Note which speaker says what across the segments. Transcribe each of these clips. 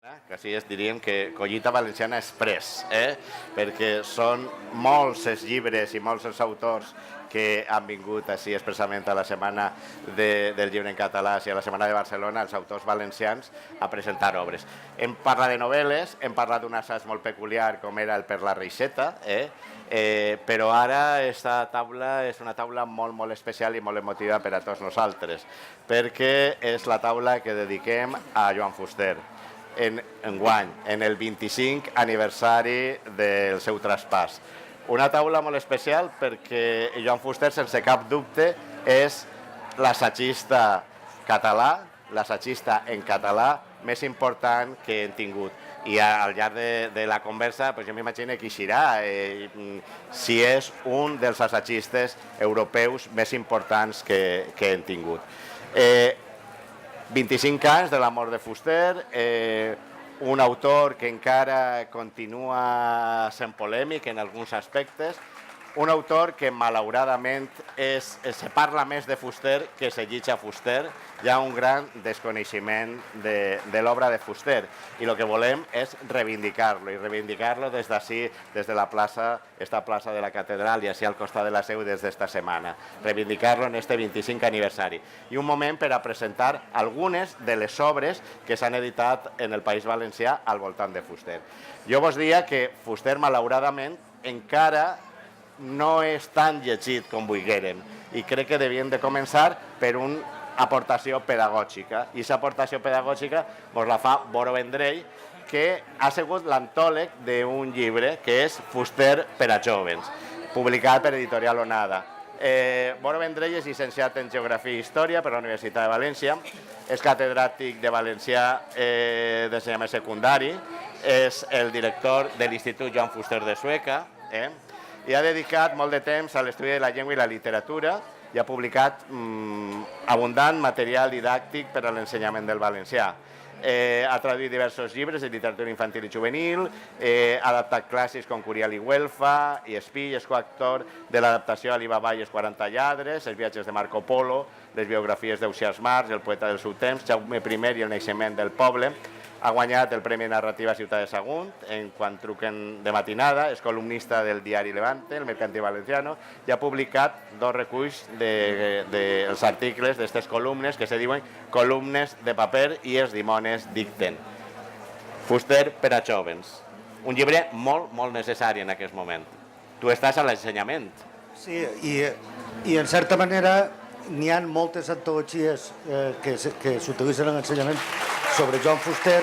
Speaker 1: Que així es dirien que Collita Valenciana Express, perquè són molts els llibres i molts els autors que han vingut així expressament a la Setmana del Llibre en Català i a la Setmana de Barcelona, els autors valencians, a presentar obres. Hem parlat de novel·les, hem parlat d'un assaig molt peculiar com era el Per la Reixeta, però ara aquesta taula és una taula molt especial i molt emotiva per a tots nosaltres, perquè és la taula que dediquem a Joan Fuster. Enguany, en el 25 aniversari del seu traspàs. Una taula molt especial perquè Joan Fuster, sense cap dubte, és l'assagista català, l'assagista en català més important que hem tingut. I al llarg de la conversa jo m'imagino que eixirà si és un dels assagistes europeus més importants que hem tingut. 25 anys de la mort de Fuster, un autor que encara continua sent polèmic en alguns aspectes, un autor que malauradament se parla més de Fuster que se llitja Fuster. Hi ha un gran desconeixement de l'obra de Fuster i el que volem és reivindicar-lo, i reivindicar-lo des d'ací, des de la plaça, esta plaça de la Catedral i així al costat de la seu des d'esta setmana. Reivindicar-lo en este 25 aniversari. I un moment per a presentar algunes de les obres que s'han editat en el País Valencià al voltant de Fuster. Jo vos diria que Fuster, malauradament, encara no és tan llegit com volguérem i crec que devien de començar per una aportació pedagògica, i aquesta aportació pedagògica ens la fa Boro Vendrell, que ha sigut l'antòleg d'un llibre que és Fuster per a jovens, publicat per Editorial Onada. Boro Vendrell és llicenciat en Geografia i Història per la Universitat de València, és catedràtic de Valencià d'ensenyament secundari, és el director de l'Institut Joan Fuster de Sueca, i ha dedicat molt de temps a l'estudi de la llengua i la literatura i ha publicat abundant material didàctic per a l'ensenyament del valencià. Ha traduït diversos llibres de literatura infantil i juvenil, ha adaptat clàssics com Curial i Güelfa i Espill, és coautor de l'adaptació Alibaba i els 40 lladres, els viatges de Marco Polo, les biografies d'Ausiàs March, el poeta del seu temps, Jaume I i el naixement del poble. Ha guanyat el Premi Narrativa Ciutat de Sagunt en Quan truquen de matinada, és columnista del diari Levante, el Mercantil Valenciano, i ha publicat dos reculls dels articles d'aquestes columnes que se diuen Columnes de paper i els dimones dicten. Fuster per a jovens. Un llibre molt necessari en aquest moment. Tu estàs a l'ensenyament.
Speaker 2: Sí, i en certa manera n'hi ha moltes antologies que s'utilitzen en l'ensenyament sobre Joan Fuster,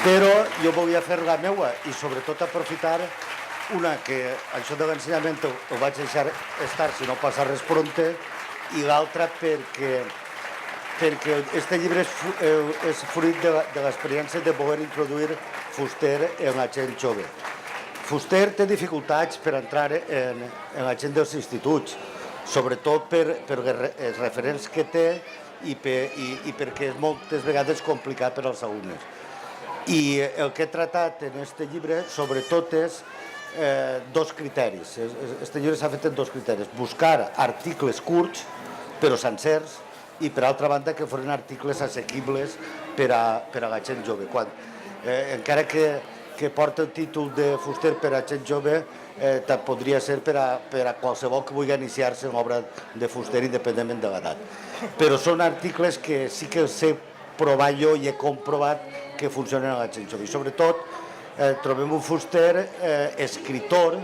Speaker 2: però jo volia fer la meua i sobretot aprofitar una que això de l'ensenyament ho vaig deixar estar si no passa res pronte, i l'altra perquè este llibre és fruit de l'experiència de voler introduir Fuster en la gent jove. Fuster té dificultats per entrar en la gent dels instituts, sobretot per els referents que té i perquè és moltes vegades complicat per als alumnes. I el que he tratat en aquest llibre sobretot és dos criteris. Aquest llibre s'ha fet en dos criteris. Buscar articles curts, però sencers, i per altra banda que foren articles assequibles per a la gent jove. Encara que porta el títol de Fuster per a gent jove, podria ser per a qualsevol que vulgui iniciar-se en l'obra de Fuster independentment de l'edat. Però són articles que sí que els he provat jo i he comprovat que funcionen a la gent jove. I sobretot trobem un Fuster escritor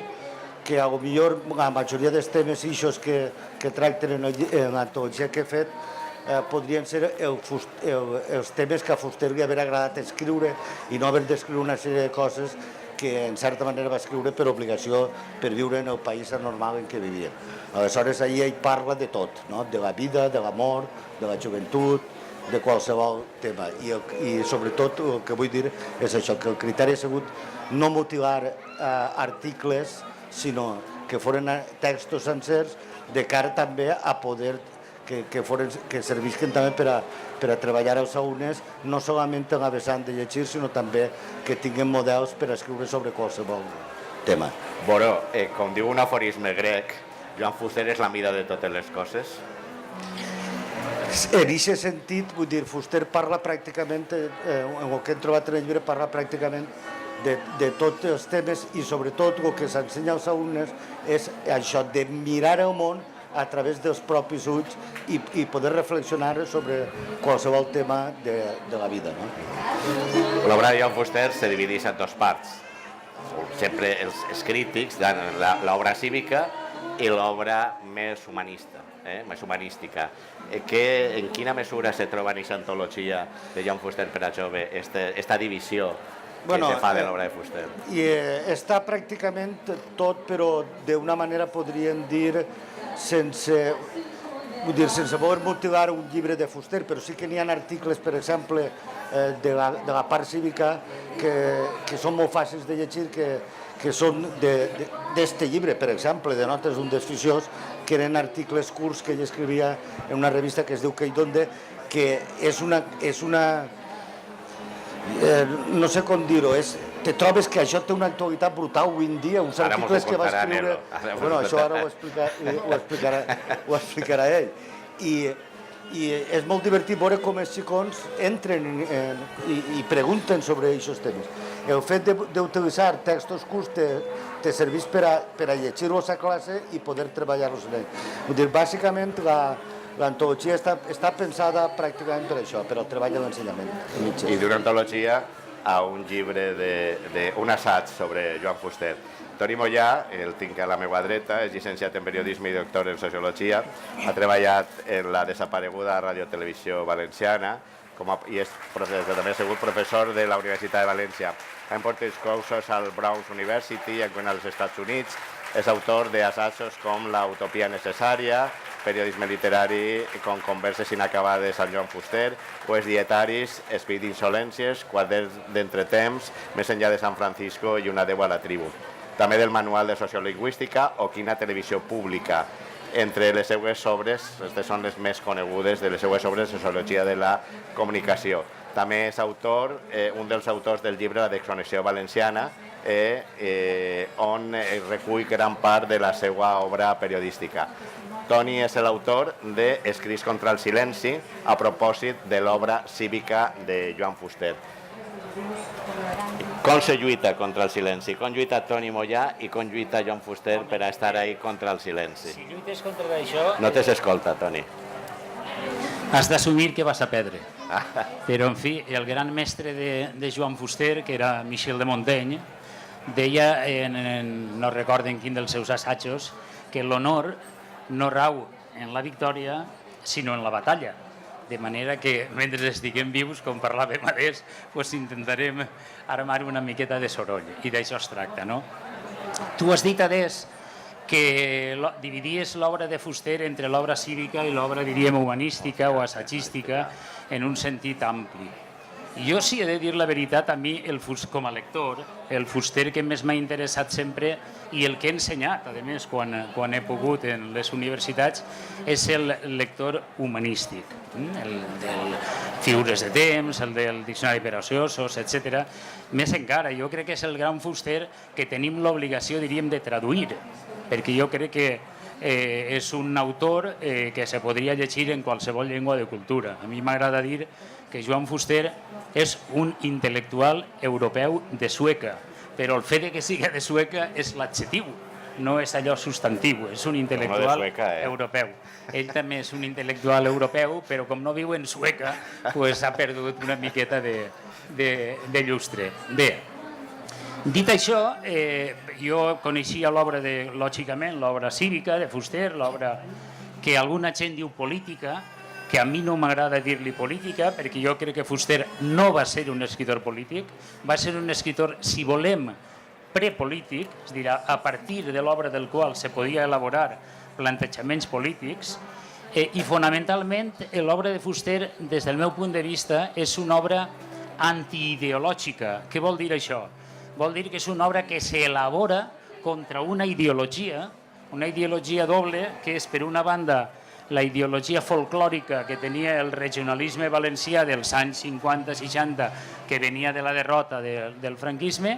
Speaker 2: que potser la majoria dels temes que tracten en l'antologia que he fet podrien ser els temes que a Fuster li hauria agradat escriure i no haver d'escriure una sèrie de coses que en certa manera va escriure per obligació per viure en el país anormal en què vivia. Aleshores, ahir ell parla de tot, de la vida, de l'amor, de la joventut, de qualsevol tema. I sobretot el que vull dir és això, que el criteri ha sigut no mutilar articles, sinó que foren textos sencers de cara també a poder que servisquen també per a treballar els alumnes, no solament en la vessant de llegir, sinó també que tinguin models per a escriure sobre qualsevol tema.
Speaker 1: Boro, com diu un aforisme grec, Joan Fuster és la mida de totes les coses.
Speaker 2: En aquest sentit, vull dir, Fuster parla pràcticament, en el que hem trobat en el llibre, parla pràcticament de tots els temes i sobretot el que s'ensenya als alumnes és això de mirar el món a través dels propis ulls i poder reflexionar sobre qualsevol tema de la vida.
Speaker 1: L'obra de Joan Fuster se divideix en 2 parts. Sempre els crítics dan l'obra cívica i l'obra més humanista, més humanística. En quina mesura se troba en aquesta antologia de Joan Fuster per a jove, aquesta divisió que se fa de l'obra de Fuster?
Speaker 2: I està pràcticament tot, però d'una manera podríem dir sense voler motivar un llibre de Fuster, però sí que n'hi ha articles, per exemple, de la part cívica que són molt fàcils de llegir, que són d'este llibre, per exemple, de Notes d'un desficiós, que eren articles curts que ell escrivia en una revista que es diu Que i Donde, que és una no sé com dir-ho, te trobes que això té una actualitat brutal avui en dia, uns articles que va escriure... Bueno, això ara ho explicarà ell. I és molt divertit veure com els xicons entren i pregunten sobre aquests temes. El fet d'utilitzar textos curts te serveix per a llegir-los a classe i poder treballar-los en ell. Vull dir, bàsicament, l'antologia està pensada pràcticament per això, per al treball de l'ensenyament.
Speaker 1: I d'una antologia a un llibre, un assaig sobre Joan Fuster. Toni Mollà, el tinc a la meva dreta, és llicenciat en periodisme i doctor en sociologia, ha treballat en la desapareguda Radio Televisió Valenciana i també ha sigut professor de la Universitat de València. Ha impartit cursos al Brown University als Estats Units, és autor d'assajos com La utopia necessària, periodisme literari com Converses inacabades amb Joan Fuster, Poes dietaris, Espit d'insolències, Quaderns d'entretemps, Més enllà de San Francisco i Un adeu a la tribu. També del Manual de Sociolingüística o Quina televisió pública. Entre les seues obres, aquestes són les més conegudes de les seues obres de Sociologia de la Comunicació. També és autor, un dels autors del llibre La desconnexió valenciana, on recull gran part de la seva obra periodística. Toni és l'autor d'Escrits contra el silenci, a propòsit de l'obra cívica de Joan Fuster. Com se lluita contra el silenci? Com lluita Toni Mollà i com lluita Joan Fuster per a estar ahí contra el silenci?
Speaker 3: Si lluites contra això...
Speaker 1: No t'escolta, Toni.
Speaker 3: Has d'assumir que vas a perdre. Però, en fi, el gran mestre de Joan Fuster, que era Michel de Montaigne, deia, no recordo en quin dels seus assajos, que l'honor no rau en la victòria, sinó en la batalla. De manera que, mentre estiguem vius, com parlàvem adés, intentarem armar una miqueta de soroll. I d'això es tracta, no? Tu has dit, adés, que dividies l'obra de Fuster entre l'obra cívica i l'obra, diríem, humanística o assagística en un sentit ampli. Jo sí he de dir la veritat, a mi, com a lector, el Fuster que més m'ha interessat sempre i el que he ensenyat, a més, quan he pogut en les universitats, és el lector humanístic, el del Figures de temps, el del Diccionari per a ociosos, etc. Més encara, jo crec que és el gran Fuster que tenim l'obligació, diríem, de traduir, perquè jo crec que és un autor que se podria llegir en qualsevol llengua de cultura. A mi m'agrada dir que Joan Fuster és un intel·lectual europeu de Sueca, però el fet que sigui de Sueca és l'adjectiu, no és allò substantiu, és un intel·lectual europeu. Ell també és un intel·lectual europeu, però com no viu en Sueca, ha perdut una miqueta de llustre. Bé, dit això, jo coneixia l'obra, lògicament, l'obra cívica de Fuster, l'obra que alguna gent diu política, que a mi no m'agrada dir-li política, perquè jo crec que Fuster no va ser un escritor polític, va ser un escritor, si volem, prepolític, és a dir, a partir de l'obra del qual se podia elaborar plantejaments polítics, i fonamentalment l'obra de Fuster, des del meu punt de vista, és una obra antiideològica. Què vol dir això? Vol dir que és una obra que s'elabora contra una ideologia doble, que és, per una banda, la ideologia folclòrica que tenia el regionalisme valencià dels anys 50-60, que venia de la derrota del franquisme,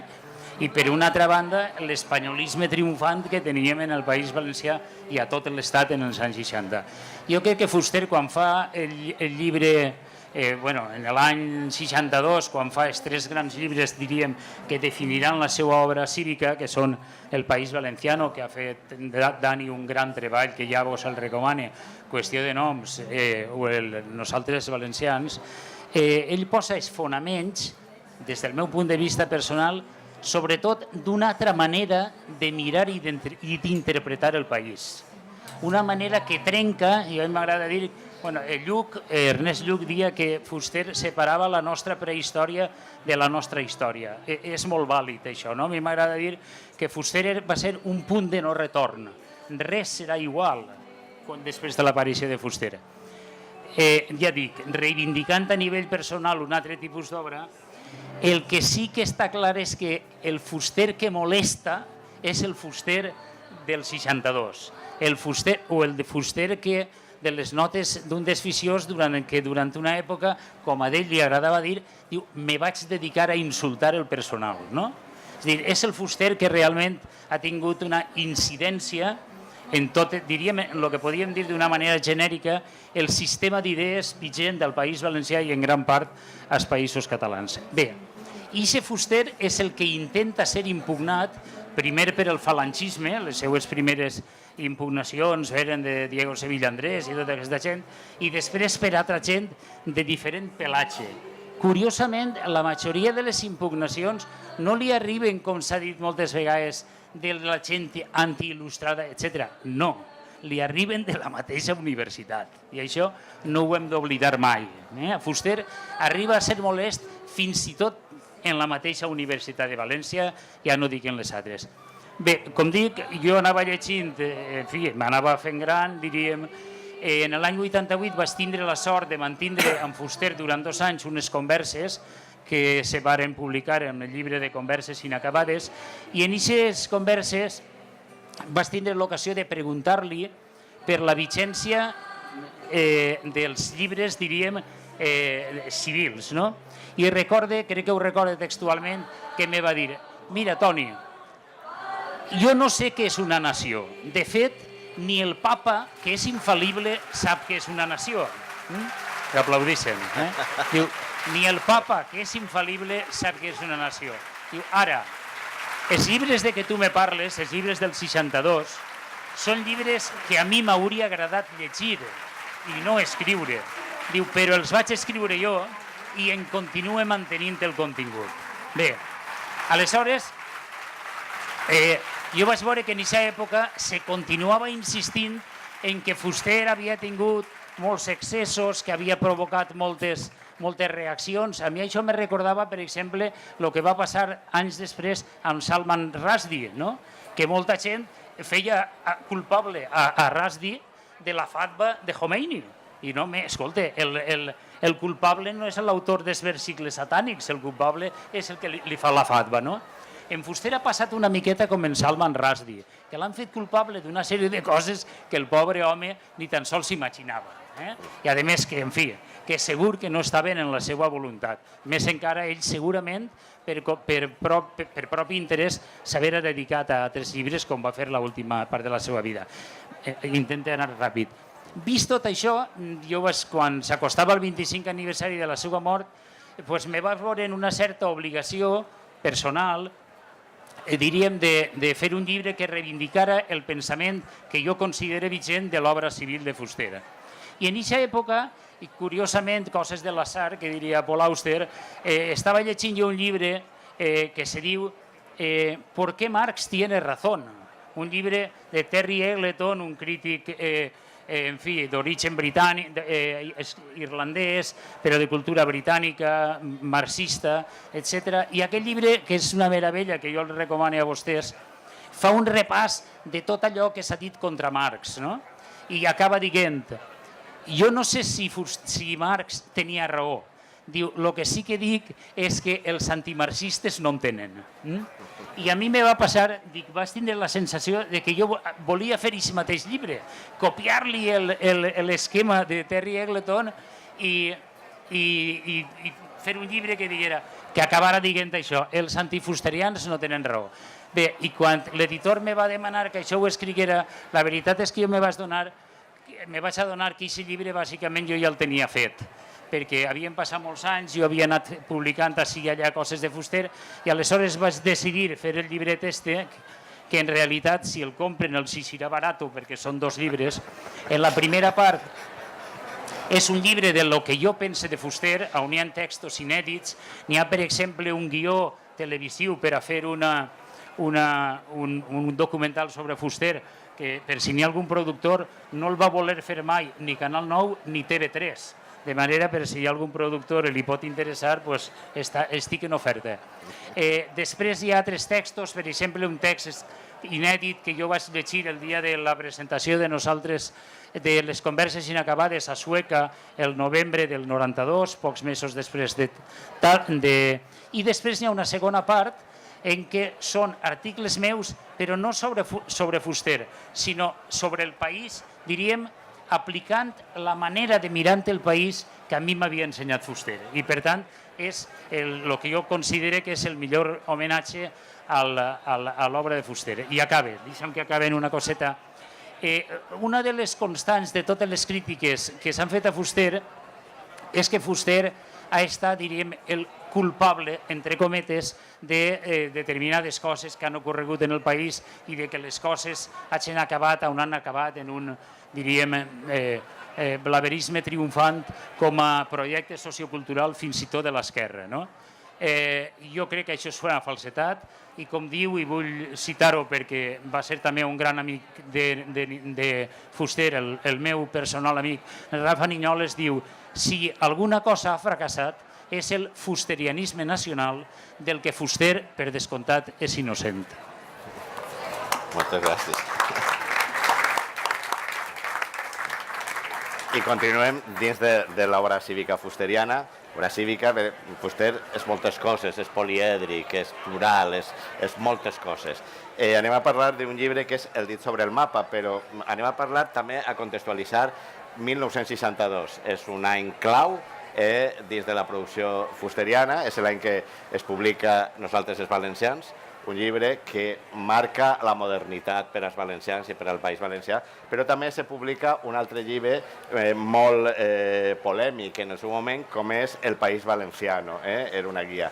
Speaker 3: i per una altra banda l'espanyolisme triomfant que teníem en el País Valencià i a tot l'estat en els anys 60. Jo crec que Fuster, quan fa el llibre, en l'any 62, quan fa els 3 grans llibres, diríem, que definiran la seva obra cívica, que són El País Valenciano, que ha fet Dani un gran treball, que ja vos el recomane, Qüestió de noms, o Nosaltres valencians, ell posa els fonaments, des del meu punt de vista personal, sobretot d'una altra manera de mirar i d'interpretar el país. Una manera que trenca, i a mi m'agrada dir, Ernest Lluch dia que Fuster separava la nostra prehistòria de la nostra història. És molt vàlid això, no? A mi m'agrada dir que Fuster va ser un punt de no retorn. Res serà igual després de l'aparició de Fuster. Ja dic, reivindicant a nivell personal un altre tipus d'obra, el que sí que està clar és que el Fuster que molesta és el Fuster del 62. El Fuster de Fuster que de les notes d'un desficiós que durant una època, com a ell li agradava dir, diu, me vaig dedicar a insultar el personal. No? És a dir, és el Fuster que realment ha tingut una incidència en tot, diríem, el que podíem dir d'una manera genèrica, el sistema d'idees vigent del País Valencià i en gran part als països catalans. Bé, Ixe Fuster és el que intenta ser impugnat primer per el falangisme, les seues primeres impugnacions eren de Diego Sevilla Andrés i tota aquesta gent, i després per altra gent de diferent pelatge. Curiosament, la majoria de les impugnacions no li arriben, com s'ha dit moltes vegades, de la gent anti-il·lustrada, etc. No, li arriben de la mateixa universitat. I això no ho hem d'oblidar mai. Fuster arriba a ser molest fins i tot en la mateixa Universitat de València, ja no dic en les altres. Bé, com dic, jo anava llegint, en fi, m'anava fent gran, diríem, en l'any 88 vaig tindre la sort de mantindre amb Fuster durant 2 anys unes converses que se varen publicar en el llibre de converses inacabades, i en aquestes converses vaig tindre l'ocasió de preguntar-li per la vigència dels llibres, diríem, civils, no? I recorde, crec que ho recorde textualment, que me va dir, mira, Toni, jo no sé què és una nació. De fet, ni el papa, que és infal·lible, sap què és una nació. Que aplaudixen. Diu, ni el papa, que és infal·lible, sap què és una nació. Diu, ara, els llibres de què tu me parles, els llibres del 62, són llibres que a mi m'hauria agradat llegir i no escriure. Diu, però els vaig escriure jo i en continue mantenint el contingut. Bé, aleshores, jo vaig veure que en aquesta època se continuava insistint en que Fuster havia tingut molts excessos, que havia provocat moltes reaccions. A mi això me recordava, per exemple, el que va passar anys després amb Salman Rushdie, que molta gent feia culpable a Rushdie de la fatwa de Khomeini. I no, escolta, el culpable no és l'autor dels versicles satànics, el culpable és el que li fa la fatwa, no? En Fuster ha passat una miqueta com en Salman Rushdie, que l'han fet culpable d'una sèrie de coses que el pobre home ni tan sols s'imaginava. I a més que, en fi, que segur que no estaven en la seva voluntat. Més encara, ell segurament, per propi interès, s'havia dedicat a altres llibres, com va fer l'última part de la seva vida. Intenta anar ràpid. Vist tot això, jo quan s'acostava el 25 aniversari de la seva mort, me va veure en una certa obligació personal, diríem, de fer un llibre que reivindicara el pensament que jo considero vigent de l'obra civil de Fuster. I en aquesta època, i curiosament, coses de l'atzar, que diria Paul Auster, estava llegint jo un llibre que se diu ¿Por qué Marx tiene razón? Un llibre de Terry Eggleton, un crític en fi, d'origen britànic, irlandès, però de cultura britànica, marxista, etc. I aquest llibre, que és una meravella, que jo el recomano a vostès, fa un repàs de tot allò que s'ha dit contra Marx, no? I acaba dient, jo no sé si Marx tenia raó. Diu, el que sí que dic és que els antimarxistes no en tenen. I a mi me va passar, vaig tindre la sensació de que jo volia fer aquest mateix llibre, copiar-li l'esquema de Terry Eggleton i fer un llibre que acabara dient això, els antifusterians no tenen raó. Bé, i quan l'editor me va demanar que això ho escriguera, la veritat és que jo me vaig adonar que aquest llibre bàsicament jo ja el tenia fet, perquè havien passat molts anys, jo havia anat publicant ací i allà coses de fuster, i aleshores vaig decidir fer el llibret que en realitat, si el compren, els serà barat, perquè són 2 llibres. En la primera part és un llibre de lo que jo pense de fuster, on hi ha textos inèdits, n'hi ha, per exemple, un guió televisiu per a fer un documental sobre fuster, que per si n'hi ha algun productor no el va voler fer mai ni Canal 9 ni TV3, de manera per si hi ha algun productor li pot interessar, estic en oferta. Després hi ha altres textos, per exemple un text inèdit que jo vaig llegir el dia de la presentació de nosaltres de les converses inacabades a Sueca el novembre del 92, pocs mesos després i després hi ha una segona part en què són articles meus, però no sobre fuster, sinó sobre el país, diríem, aplicant la manera de mirar el país que a mi m'havia ensenyat fuster. I, per tant, és el que jo considero que és el millor homenatge a l'obra de fuster. I deixa'm que acabe en una coseta. Una de les constants de totes les crítiques que s'han fet a fuster és que fuster ha estat, diríem, el culpable, entre cometes, de determinades coses que han ocorregut en el país i de que les coses hagin acabat on han acabat en un, diríem, blaverisme triomfant com a projecte sociocultural fins i tot de l'esquerra. Jo crec que això és una falsedat i, com diu, i vull citar-ho perquè va ser també un gran amic de fuster, el meu personal amic, Rafa Niñoles, diu: si alguna cosa ha fracassat és el fusterianisme nacional del que fuster, per descomptat, és innocent.
Speaker 1: Moltes gràcies. I continuem dins de l'obra cívica fusteriana. L'obra cívica, fuster és moltes coses, és polièdric, és plural, és moltes coses. Anem a parlar d'un llibre que és El dit sobre el mapa, però anem a parlar també a contextualitzar 1962. És un any clau dins de la producció fusteriana, és l'any que es publica Nosaltres els valencians, un llibre que marca la modernitat per als valencians i per al País Valencià, però també se publica un altre llibre molt polèmic en el seu moment, com és El País Valenciano, era una guia.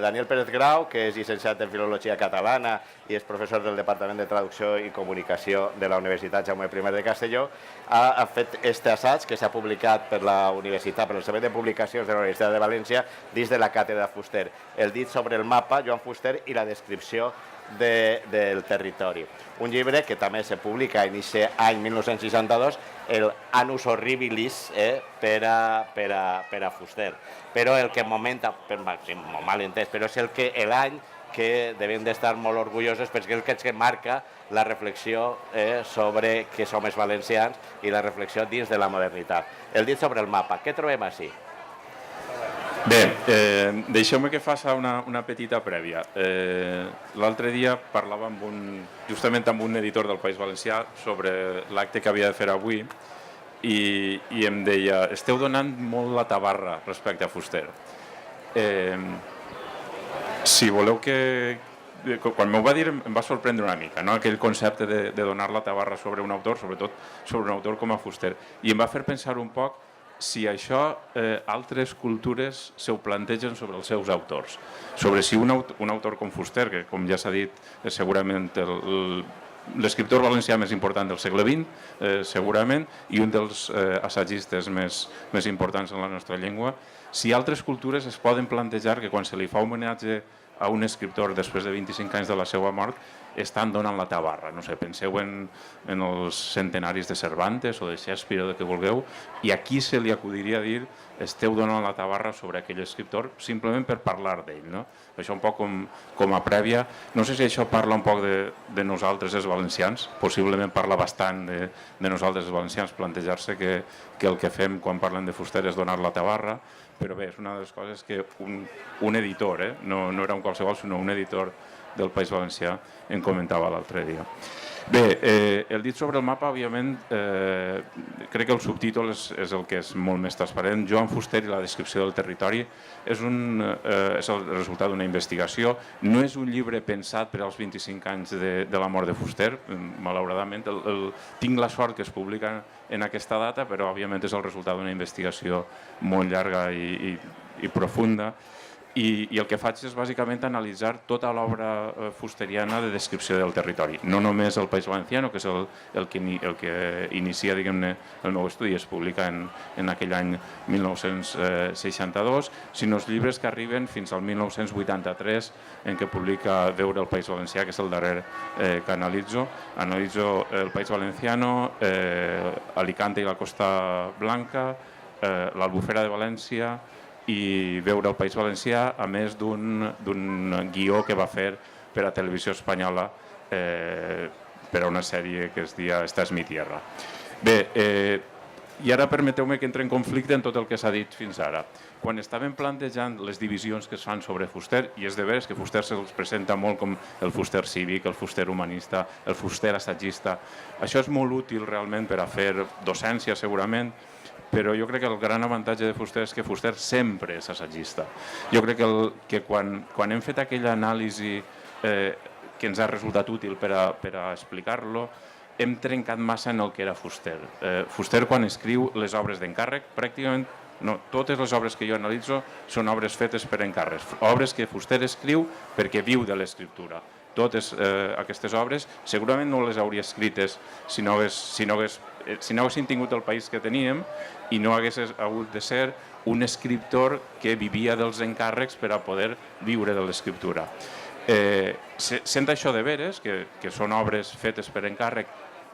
Speaker 1: Daniel Pérez Grau, que és llicenciat en Filologia Catalana i és professor del Departament de Traducció i Comunicació de la Universitat Jaume I de Castelló, ha fet aquest assaig que s'ha publicat per la Universitat, per el Servei de Publicacions de la Universitat de València, dins de la càtedra Fuster. El dit sobre el mapa, Joan Fuster, i la descripció del territori. Un llibre que també se publica en aquest any 1962, el Annus Horribilis per a Fuster. Però el que momenta, mal entès, però és l'any que devem d'estar molt orgullosos perquè és el que marca la reflexió sobre què som els valencians i la reflexió dins de la modernitat. El dit sobre el mapa, què trobem així?
Speaker 4: Bé, deixeu-me que faci una petita prèvia. L'altre dia parlava justament amb un editor del País Valencià sobre l'acte que havia de fer avui i em deia: esteu donant molt la tabarra respecte a Fuster. Si voleu que... Quan m'ho va dir em va sorprendre una mica, aquell concepte de donar la tabarra sobre un autor, sobretot sobre un autor com a Fuster. I em va fer pensar un poc si això altres cultures se ho plantegen sobre els seus autors. Sobre si un autor com Fuster, que com ja s'ha dit és segurament l'escriptor valencià més important del segle XX, segurament, i un dels assagistes més importants en la nostra llengua, si altres cultures es poden plantejar que quan se li fa homenatge a un escriptor després de 25 anys de la seva mort estan donant la tabarra. No sé, penseu en els centenaris de Cervantes o de Shakespeare o de què vulgueu, i aquí se li acudiria dir esteu donant la tabarra sobre aquell escriptor simplement per parlar d'ell. Això un poc com a prèvia. No sé si això parla un poc de nosaltres els valencians, possiblement parla bastant de nosaltres els valencians, plantejar-se que el que fem quan parlem de Fuster és donar la tabarra, però bé, és una de les coses que un editor, no era un qualsevol, sinó un editor del País Valencià, em comentava l'altre dia. Bé, el dit sobre el mapa, òbviament, crec que el subtítol és el que és molt més transparent. Joan Fuster i la descripció del territori és el resultat d'una investigació. No és un llibre pensat per als 25 anys de la mort de Fuster, malauradament. Tinc la sort que es publica en aquesta data, però òbviament és el resultat d'una investigació molt llarga i profunda. I el que faig és bàsicament analitzar tota l'obra fusteriana de descripció del territori. No només el País Valenciano, que és el que inicia, diguem-ne, el meu estudi, es publica en aquell any 1962, sinó els llibres que arriben fins al 1983, en què publica Veure el País Valencià, que és el darrer que analitzo. Analitzo el País Valenciano, Alicante i la Costa Blanca, l'Albufera de València, i Veure el País Valencià, a més d'un guió que va fer per a Televisió Espanyola per a una sèrie que es deia Esta es mi tierra. Bé, i ara permeteu-me que entre en conflicte en tot el que s'ha dit fins ara. Quan estàvem plantejant les divisions que es fan sobre Fuster, i és de veres que Fuster se'ls presenta molt com el Fuster cívic, el Fuster humanista, el Fuster assagista, això és molt útil realment per a fer docència segurament, però jo crec que el gran avantatge de Fuster és que Fuster sempre és assagista. Jo crec que quan hem fet aquella anàlisi que ens ha resultat útil per a explicar-lo, hem trencat massa en el que era Fuster. Fuster, quan escriu les obres d'encàrrec, pràcticament totes les obres que jo analitzo són obres fetes per encàrrecs, obres que Fuster escriu perquè viu de l'escriptura. Totes aquestes obres segurament no les hauria escrites si no haguessin tingut el país que teníem i no hagués hagut de ser un escriptor que vivia dels encàrrecs per a poder viure de l'escriptura. Sent això de veres, que són obres fetes per encàrrec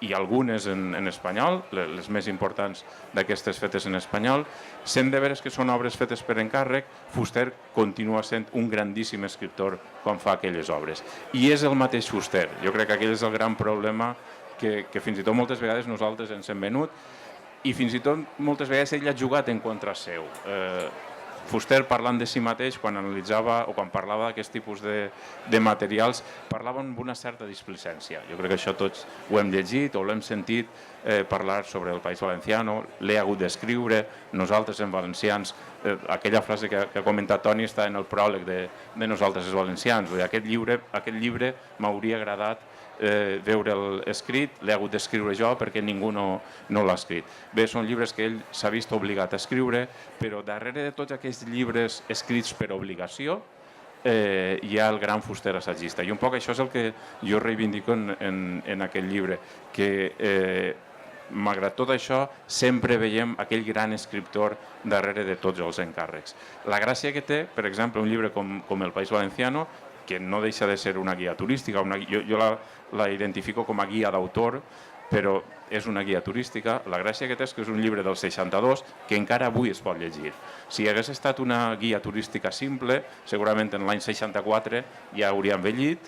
Speaker 4: i algunes en espanyol, les més importants d'aquestes fetes en espanyol, sent de veres que són obres fetes per encàrrec, Fuster continua sent un grandíssim escriptor quan fa aquelles obres. I és el mateix Fuster. Jo crec que aquell és el gran problema que fins i tot moltes vegades nosaltres ens hem venut i fins i tot moltes vegades ell ha jugat en contra seu. Fuster, parlant de si mateix, quan analitzava o quan parlava d'aquest tipus de materials, parlava amb una certa displicència. Jo crec que això tots ho hem llegit o l'hem sentit parlar sobre el País Valenciano, l'he hagut d'escriure, nosaltres en valencians, aquella frase que ha comentat Toni està en el pròleg de Nosaltres els valencians. Aquest llibre m'hauria agradat veure'l escrit, l'he hagut d'escriure jo perquè ningú no l'ha escrit. Bé, són llibres que ell s'ha vist obligat a escriure, però darrere de tots aquests llibres escrits per obligació hi ha el gran Fuster assagista. I un poc això és el que jo reivindico en aquest llibre, que malgrat tot això sempre veiem aquell gran escriptor darrere de tots els encàrrecs. La gràcia que té, per exemple, un llibre com El País Valenciano, que no deixa de ser una guia turística, jo la identifico com a guia d'autor, però és una guia turística. La gràcia que té és que és un llibre del 62 que encara avui es pot llegir. Si hagués estat una guia turística simple, segurament en l'any 64 ja hauria envellit,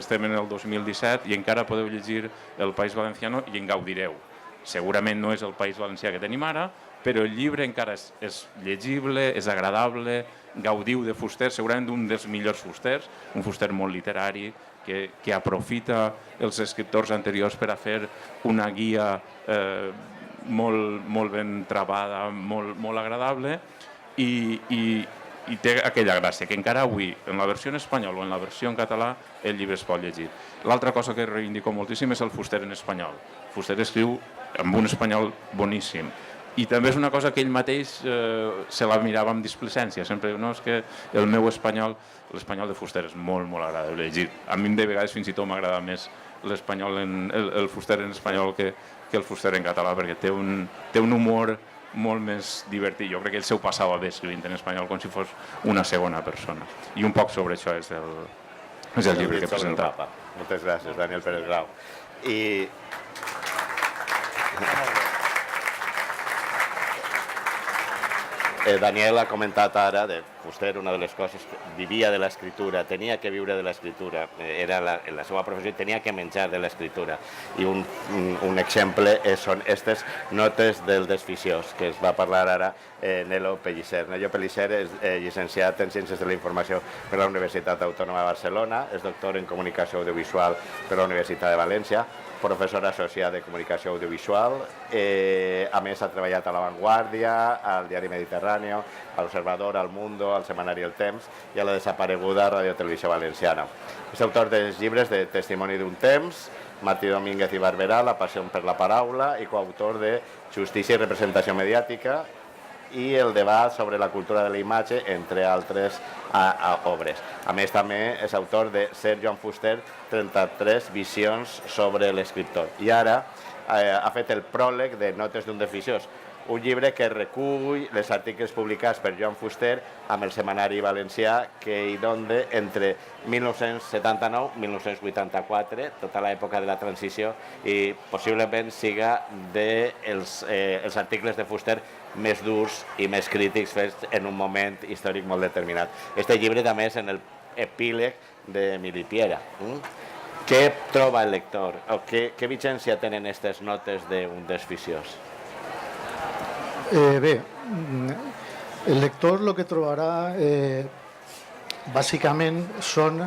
Speaker 4: estem en el 2017 i encara podeu llegir El País Valenciano i en gaudireu. Segurament no és el País Valencià que tenim ara, però el llibre encara és llegible, és agradable, gaudiu de Fuster, segurament d'un dels millors Fusters, un Fuster molt literari, que aprofita els escriptors anteriors per a fer una guia molt ben travada, molt agradable, i té aquella gràcia, que encara avui, en la versió en espanyol o en la versió en català, el llibre es pot llegir. L'altra cosa que reivindico moltíssim és el Fuster en espanyol. Fuster escriu amb un espanyol boníssim. I també és una cosa que ell mateix se la mirava amb displicència. Sempre diu, no, és que el meu espanyol, l'espanyol de Fuster és molt agradable llegir. A mi de vegades fins i tot m'agrada més el Fuster en espanyol que el Fuster en català, perquè té un humor molt més divertit. Jo crec que ell s'ho passava bé escrivint en espanyol com si fos una segona persona. I un poc sobre això és el llibre que he presentat.
Speaker 1: Moltes gràcies, Daniel Pérez Grau. Daniel ha comentat ara Fuster, una de les coses, vivia de l'escriptura, tenia que viure de l'escriptura, era la seva professió i tenia que menjar de l'escriptura. I un exemple són aquestes notes del desficiós, que es va parlar ara Nelo Pellicer. Nelo Pellicer és llicenciat en Ciències de la Informació per la Universitat Autònoma de Barcelona, és doctor en Comunicació Audiovisual per la Universitat de València, professor associat de Comunicació Audiovisual, a més ha treballat a La Vanguardia, al Diari Mediterráneo, a l'Observador, al Mundo, al setmanari El Temps i a la desapareguda Radio Televisió Valenciana. És autor dels llibres de Testimoni d'un temps, Martí Domínguez i Barberà, La passió per la paraula, i coautor de Justícia i representació mediàtica i el debat sobre la cultura de la imatge, entre altres obres. A més, també és autor de Ser Joan Fuster, 33 visions sobre l'escriptor. I ara ha fet el pròleg de Notes d'un desficiós, un llibre que recull els articles publicats per Joan Fuster amb el setmanari valencià que hi donde entre 1979 i 1984, tota l'època de la transició, i possiblement siga dels articles de Fuster més durs i més crítics fets en un moment històric molt determinat. Este llibre també és en l'epíleg d'Emili Piera. Què troba el lector? Què vigència tenen aquestes notes d'un desficiós?
Speaker 5: Bé, el lector el que trobarà bàsicament són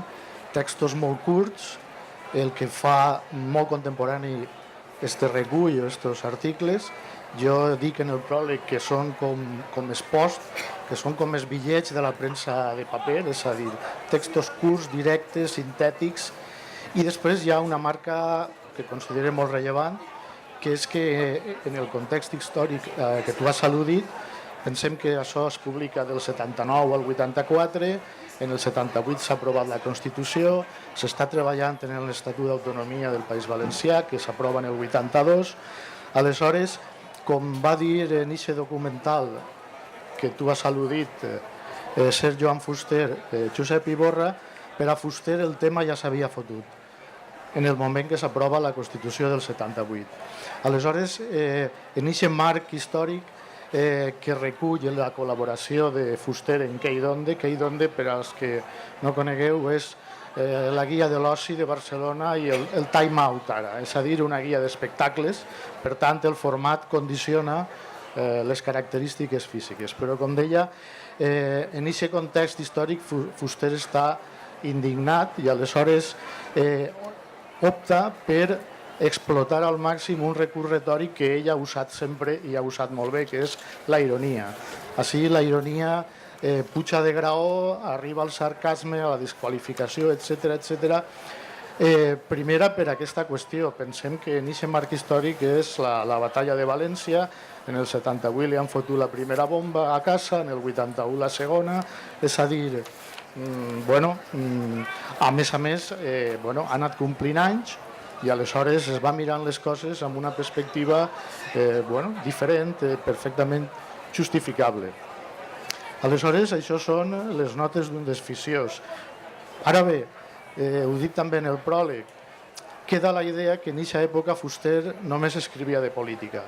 Speaker 5: textos molt curts, el que fa molt contemporani este recull o estos articles. Jo dic en el pròleg que són com es post, que són com els bitllets de la premsa de paper, és a dir, textos curts, directes, sintètics, i després hi ha una marca que considero molt rellevant, que és que en el context històric que tu has al·ludit, pensem que això es publica del 79 al 84, en el 78 s'ha aprovat la Constitució, s'està treballant en l'Estatut d'Autonomia del País Valencià, que s'aprova en el 82. Aleshores, com va dir en aquest documental que tu has al·ludit, Ser Joan Fuster, Josep Iborra, per a Fuster el tema ja s'havia fotut en el moment que s'aprova la Constitució del 78. Aleshores, en aquest marc històric que recull la col·laboració de Fuster en Què i Donde, per als que no conegueu, és la guia de l'oci de Barcelona i el Time Out ara, és a dir, una guia d'espectacles, per tant el format condiciona les característiques físiques. Però, com deia, en aquest context històric Fuster està indignat i aleshores opta per explotar al màxim un recurs retòric que ell ha usat sempre i ha usat molt bé, que és la ironia. Així la ironia puja de graó, arriba al sarcasme, a la desqualificació, etc. Primera, per aquesta qüestió. Pensem que en aquest marc històric és la batalla de València, en el 78 li han fotut la primera bomba a casa, en el 81 la segona, és a dir, a més, ha anat complint anys i aleshores es va mirant les coses amb una perspectiva diferent, perfectament justificable. Aleshores, això són les notes d'un desficiós. Ara bé, ho dic també en el pròleg, queda la idea que en aquesta època Fuster només escrivia de política.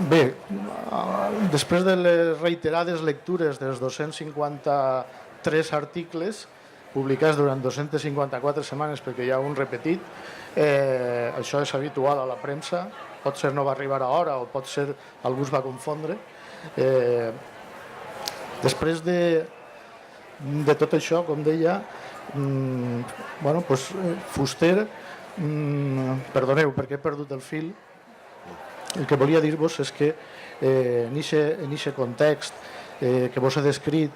Speaker 5: Bé, després de les reiterades lectures dels 253 articles publicats durant 254 setmanes, perquè hi ha un repetit, això és habitual a la premsa, pot ser no va arribar a hora o pot ser algú es va confondre. Després de tot això, com deia, Fuster, perdoneu perquè he perdut el fil, el que volia dir-vos és que en aquest context que vos he descrit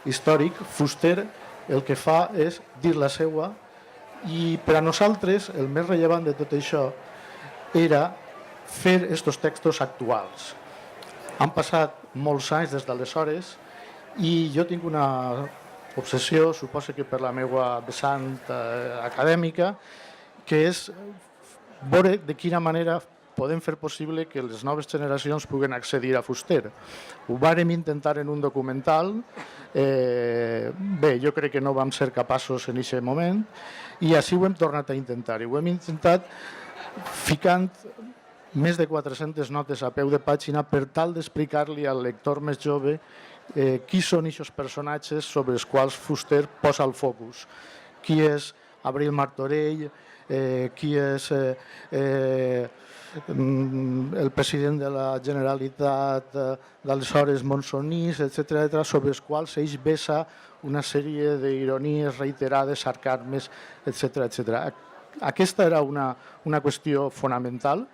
Speaker 5: històric, Fuster el que fa és dir la seva i per a nosaltres el més rellevant de tot això era fer aquests textos actuals. Han passat molts anys des d'aleshores i jo tinc una obsessió, suposo que per la meva vessant acadèmica, que és veure de quina manera podem fer possible que les noves generacions puguen accedir a Fuster. Ho vàrem intentar en un documental, bé, jo crec que no vam ser capaços en aquest moment, i així ho hem tornat a intentar. I ho hem intentat ficant més de 400 notes a peu de pàgina per tal d'explicar-li al lector més jove qui són aquests personatges sobre els quals Fuster posa el focus. Qui és Abril Martorell, qui és el president de la Generalitat d'aleshores Monsonís, etc., sobre els quals ells vessa una sèrie d'ironies reiterades, sarcasmes, etc. Aquesta era una qüestió fonamental.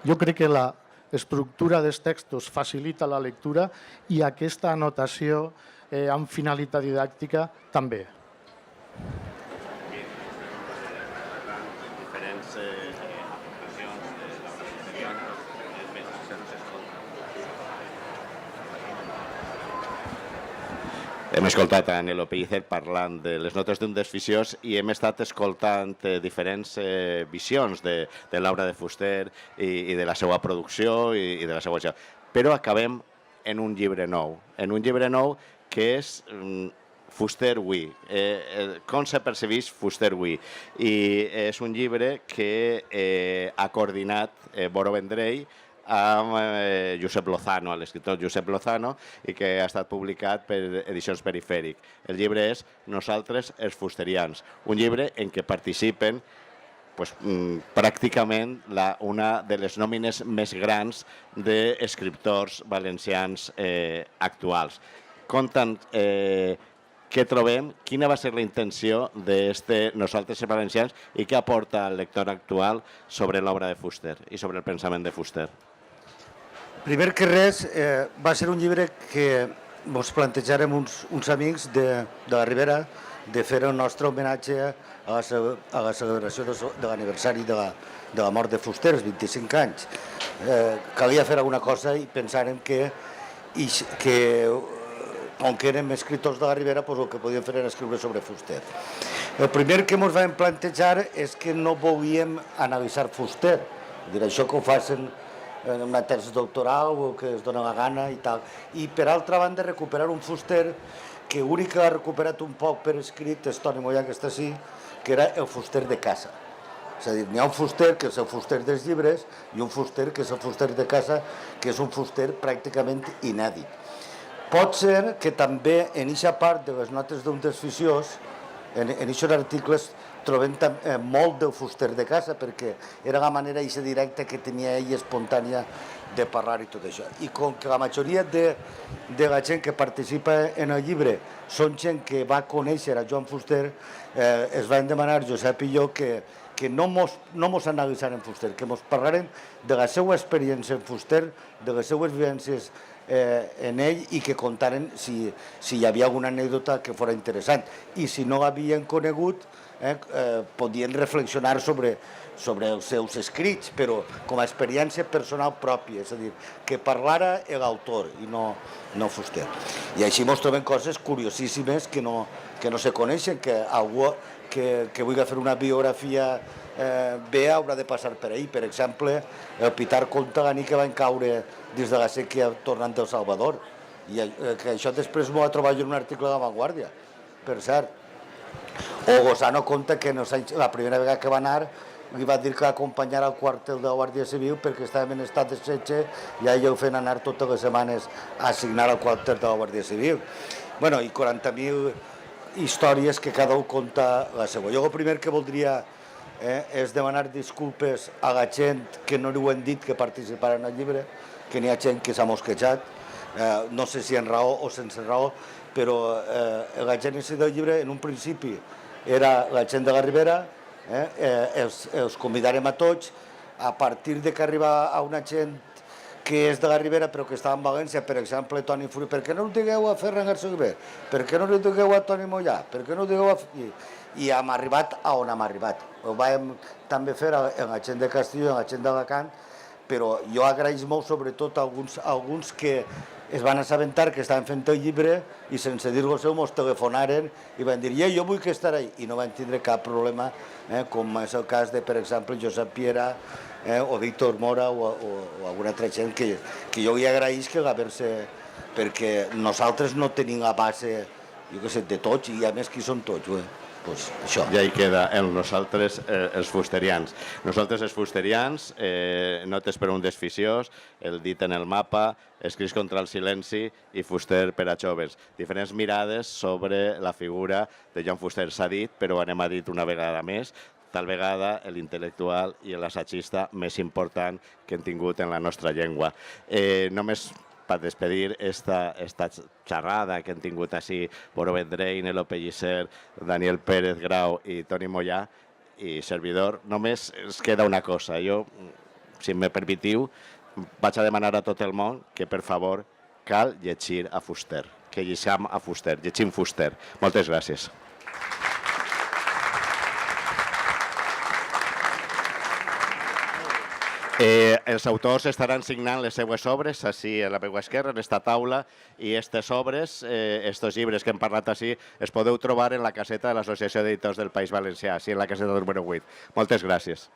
Speaker 5: Jo crec que la estructura dels textos facilita la lectura i aquesta anotació amb finalitat didàctica també.
Speaker 1: Hem escoltat a Nelo Pellicer parlant de les notes d'un desficiós i hem estat escoltant diferents visions de l'obra de Fuster i de la seva producció i de la seva... Però acabem en un llibre nou que és Fuster avui, com se percebeix Fuster avui. I és un llibre que ha coordinat Boro Vendrell amb Josep Lozano, l'escriptor Josep Lozano, i que ha estat publicat per Edicions Perifèric. El llibre és Nosaltres els Fusterians, un llibre en què participen pràcticament una de les nòmines més grans d'escriptors valencians actuals. Compten què trobem, quina va ser la intenció d'este Nosaltres els Valencians i què aporta el lector actual sobre l'obra de Fuster i sobre el pensament de Fuster.
Speaker 2: Primer que res, va ser un llibre que ens plantejarem uns amics de la Ribera de fer el nostre homenatge a la celebració de l'aniversari de la mort de Fuster, els 25 anys. Calia fer alguna cosa i pensàrem que com que érem escriptors de la Ribera, el que podíem fer era escriure sobre Fuster. El primer que ens vam plantejar és que no volíem analitzar Fuster, això que ho facin en una tesi doctoral o que es dona la gana i tal. I per altra banda recuperar un Fuster que l'únic que ha recuperat un poc per escrit és Toni Mollà, que està així, que era el Fuster de casa. És a dir, n'hi ha un Fuster que és el Fuster dels llibres i un Fuster que és el Fuster de casa, que és un Fuster pràcticament inèdit. Pot ser que també en aquesta part de les notes d'un desficiós, en aquests articles, trobem molt del Fuster de casa, perquè era la manera directa que tenia ell espontània de parlar i tot això. I com que la majoria de la gent que participa en el llibre són gent que va conèixer a Joan Fuster, es van demanar, Josep i jo, que no mos analitzarem Fuster, que mos parlarem de la seva experiència en Fuster, de les seues vivències en ell i que contaren si hi havia alguna anècdota que fos interessant. I si no l'havien conegut, podien reflexionar sobre els seus escrits, però com a experiència personal pròpia, és a dir, que parlara l'autor i no Fuster. I així ens trobem coses curiosíssimes que no se coneixen, que algú que vulgui fer una biografia bé haurà de passar per ahí. Per exemple, el Pitar conta la nit que van caure dins de la sèquia tornant del Salvador, i que això després m'ho va trobar jo en un article de La Vanguardia, per cert. O Lozano conta que la primera vegada que va anar li va dir que l'acompanyara al quartel de la Guàrdia Civil perquè estàvem en estat de setge i ella ho feien anar totes les setmanes a assignar al quartel de la Guàrdia Civil. I 40.000 històries que cada un conta la seva. Jo el primer que voldria és demanar disculpes a la gent que no li ho hem dit que participara en el llibre, que n'hi ha gent que s'ha mosquejat, no sé si en raó o sense raó, però la gènesi del llibre en un principi era la gent de la Ribera, els convidarem a tots, a partir de que arriba a una gent que és de la Ribera però que estava en València, per exemple, Toni Furi, per què no ho digueu a Ferran García? Per què no ho digueu a Toni Mollà? Per què no ho digueu a... I hem arribat a on hem arribat. Ho vam també fer en la gent de Castelló i en la gent d'Alacant, però jo agraïs molt sobretot a alguns que es van assabentar que estaven fent el llibre i sense dir-ho seu mos telefonaren i van dir jo vull que estar ahí, i no van tindre cap problema, com és el cas de, per exemple, Josep Piera o Víctor Mora o alguna altra gent que jo li agraïs que l'haver-se, perquè nosaltres no tenim la base, jo què sé, de tots, i a més qui són tots, Doncs això.
Speaker 1: Ja hi queda nosaltres, els fusterians. Nosaltres, els fusterians, notes per un desficiós, el dit en el mapa, escrits contra el silenci i Fuster per a joves. Diferents mirades sobre la figura de Joan Fuster. S'ha dit, però anem a dir una vegada més, tal vegada l'intel·lectual i l'assagista més important que hem tingut en la nostra llengua. Només per despedir esta xerrada que hem tingut així, Boro Vendrell, Nelo Pellicer, Daniel Pérez Grau i Toni Mollà, i servidor, només ens queda una cosa. Jo, si me permetiu, vaig a demanar a tot el món que, per favor, cal llegir a Fuster, que llegim a Fuster, llegim Fuster. Moltes gràcies. Els autors estaran signant les seues obres així a la meva esquerra, en esta taula, i aquestes obres, estos llibres que hem parlat així, es podeu trobar en la caseta de l'Associació d'Editors del País Valencià, així en la caseta número 8. Moltes gràcies.